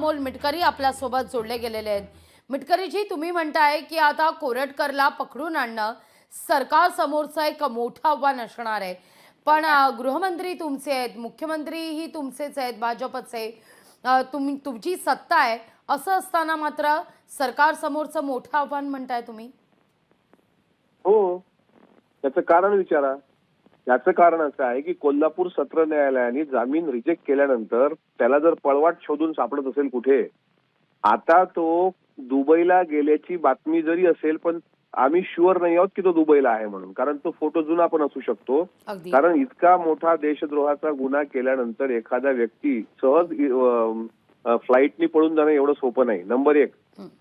अमोल मिटकरी आपल्यासोबत जोडले गेलेले आहेत। मिटकरीजी, तुम्ही म्हणताय की आता कोरटकरला पकडून आणणं सरकारसमोरचं एक मोठं आव्हान असणार आहे। पण गृहमंत्री तुमचे आहेत, मुख्यमंत्रीही तुमचेच आहेत, भाजपचे। तुमची सत्ता आहे, असं असताना मात्र सरकारसमोरचं मोठं आव्हान म्हणताय तुम्ही? हो, त्याचं कारण विचारा. याचं कारण असं आहे की कोल्हापूर सत्र न्यायालयाने जामीन रिजेक्ट केल्यानंतर त्याला जर पळवाट शोधून सापडत असेल कुठे, आता तो दुबईला गेल्याची बातमी जरी असेल, पण आम्ही शुअर नाही आहोत की तो दुबईला आहे म्हणून. कारण तो फोटो जुना पण असू शकतो. कारण इतका मोठा देशद्रोहाचा गुन्हा केल्यानंतर एखादा व्यक्ती सहज फ्लाईटनी पळून जाणं एवढं सोपं नाही, नंबर 1.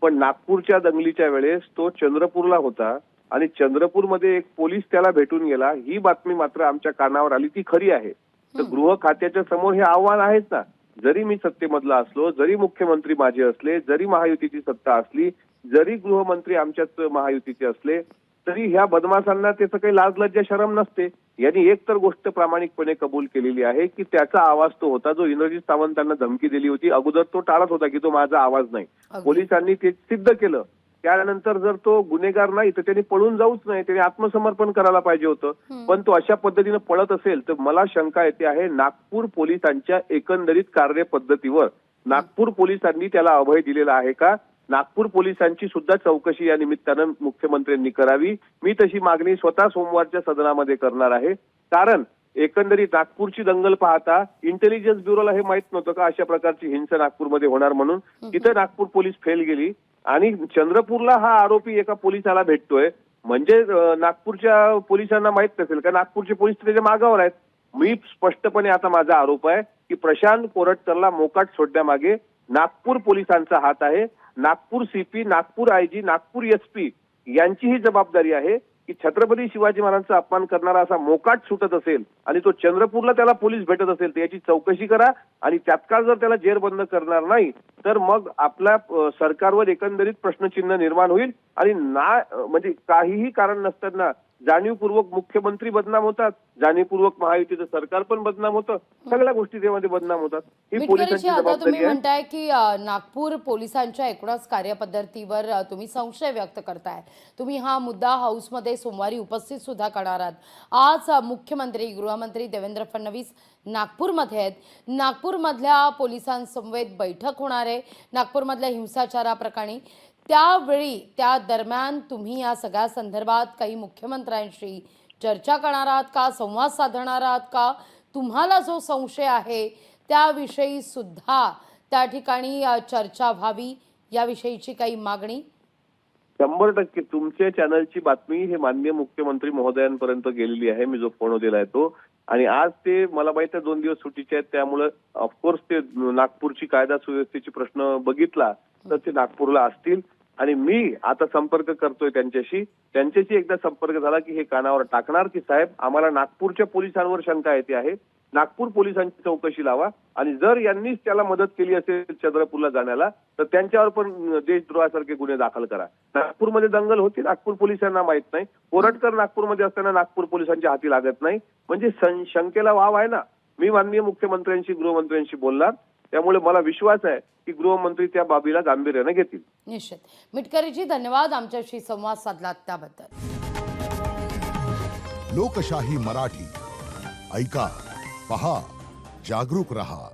पण नागपूरच्या दंगलीच्या वेळेस तो चंद्रपूरला होता आणि चंद्रपूरमध्ये एक पोलीस त्याला भेटून गेला, ही बातमी मात्र आमच्या कानावर आली, ती खरी आहे. तर गृह खात्याच्या समोर हे आव्हान आहेच ना. जरी मी सत्तेमधला असलो, जरी मुख्यमंत्री माझे असले, जरी महायुतीची सत्ता असली, जरी गृहमंत्री आमच्याच महायुतीचे असले, तरी ह्या बदमाशांना त्याचं काही लाज लज्जा शरम नसते. यांनी एक तर गोष्ट प्रामाणिकपणे कबूल केलेली आहे की त्याचा आवाज तो होता जो इंद्रजित सावंतांना धमकी दिली होती. अगोदर तो टाळत होता की तो माझा आवाज नाही. पोलिसांनी ते सिद्ध केलं. त्यानंतर जर तो गुन्हेगार नाही तर त्यांनी पळून जाऊच नाही, त्यांनी आत्मसमर्पण करायला पाहिजे होतं. पण तो अशा पद्धतीने पळत असेल तर मला शंका येते आहे नागपूर पोलिसांच्या एकंदरीत कार्यपद्धतीवर. नागपूर पोलिसांनी त्याला अभय दिलेला आहे का? नागपूर पोलिसांची सुद्धा चौकशी या निमित्तानं मुख्यमंत्र्यांनी करावी. मी तशी मागणी स्वतः सोमवारच्या सदनामध्ये करणार आहे. कारण एकंदरीत नागपूरची दंगल पाहता इंटेलिजन्स ब्युरोला हे माहित नव्हतं का अशा प्रकारची हिंसा नागपूरमध्ये होणार म्हणून. तिथे नागपूर पोलीस फेल गेली आणि चंद्रपूरला हा आरोपी एका पोलिसाला भेटतोय, म्हणजे नागपूरच्या पोलिसांना माहित नसेल का? नागपूरचे पोलीस त्याच्या मागावर आहेत. मी स्पष्टपणे आता माझा आरोप आहे की प्रशांत कोरटकरला मोकाट सोडण्यामागे नागपूर पोलिसांचा हात आहे. Nagpur CP, Nagpur IG, Nagpur SP यांची ही जबाबदारी आहे की छत्रपती शिवाजी महाराजांचा अपमान करणारा असा मोकाट सुटत असेल आणि तो चंद्रपूरला त्याला पोलीस भेटत असेल तर याची चौकशी करा आणि तात्काळ जर त्याला जेरबंद करणार नाही तर मग आपल्या सरकारवर एकंदरीत प्रश्नचिन्ह निर्माण होईल आणि म्हणजे काहीही कारण नसताना जाणीवपूर्वक मुख्यमंत्री बदनाम होतात, जाणीवपूर्वक महायुतीचं सरकार पण बदनाम होतं, सगळ्या गोष्टी त्यामध्ये बदनाम होतात. ही पोलिसांची जबाबदारी तुम्ही म्हणताय की नागपूर पोलिसांच्या एकूणच कार्यपद्धतीवर तुम्ही संशय व्यक्त करताय. तुम्ही हा मुद्दा हाऊसमध्ये सोमवारी उपस्थित सुद्धा करणार आहात. आज मुख्यमंत्री गृहमंत्री देवेंद्र फडणवीस नागपूरमध्ये आहेत. नागपूरमधल्या पोलिसांसमवेत बैठक होणार आहे नागपूरमधल्या हिंसाचाराप्रकरणी. त्यावेळी त्या दरम्यान तुम्ही या सगळ्या संदर्भात काही मुख्यमंत्र्यांशी चर्चा करणार आहात का, संवाद साधणार आहात का? तुम्हाला जो संशय आहे त्याविषयी सुद्धा त्या ठिकाणी चर्चा व्हावी याविषयीची काही मागणी? 100% तुमच्या चॅनलची बातमी हे माननीय मुख्यमंत्री महोदयांपर्यंत गेलेली आहे. मी जो फोन दिलाय तो. आणि आज ते मला माहिती आहे 2 दिवस सुट्टीचे आहेत, त्यामुळे ऑफकोर्स ते नागपूरची कायदा सुव्यवस्थेची प्रश्न बघितला तर ते नागपूरला असतील. आणि मी आता संपर्क करतोय त्यांच्याशी एकदा संपर्क झाला की हे कानावर टाकणार की साहेब आम्हाला नागपूरच्या पोलिसांवर शंका येते आहे, नागपूर पोलिसांची चौकशी लावा आणि जर यांनीच त्याला मदत केली असेल चंद्रपूरला जाण्याला तर त्यांच्यावर पण देशद्रोहासारखे गुन्हे दाखल करा. नागपूरमध्ये दंगल होती, नागपूर पोलिसांना माहित नाही. कोरटकर नागपूरमध्ये असताना नागपूर पोलिसांच्या हाती लागत नाही, म्हणजे शंकेला वाव आहे ना. मी माननीय मुख्यमंत्र्यांशी गृहमंत्र्यांशी बोलणार, त्यामुळे मला विश्वास आहे की गृहमंत्री त्या बाबीला गांभीर्याने घेतील. निश्चित. मिटकरीजी, धन्यवाद आमच्याशी संवाद साधला त्याबद्दल. लोकशाही मराठी ऐका, पहा, जागरूक रहा.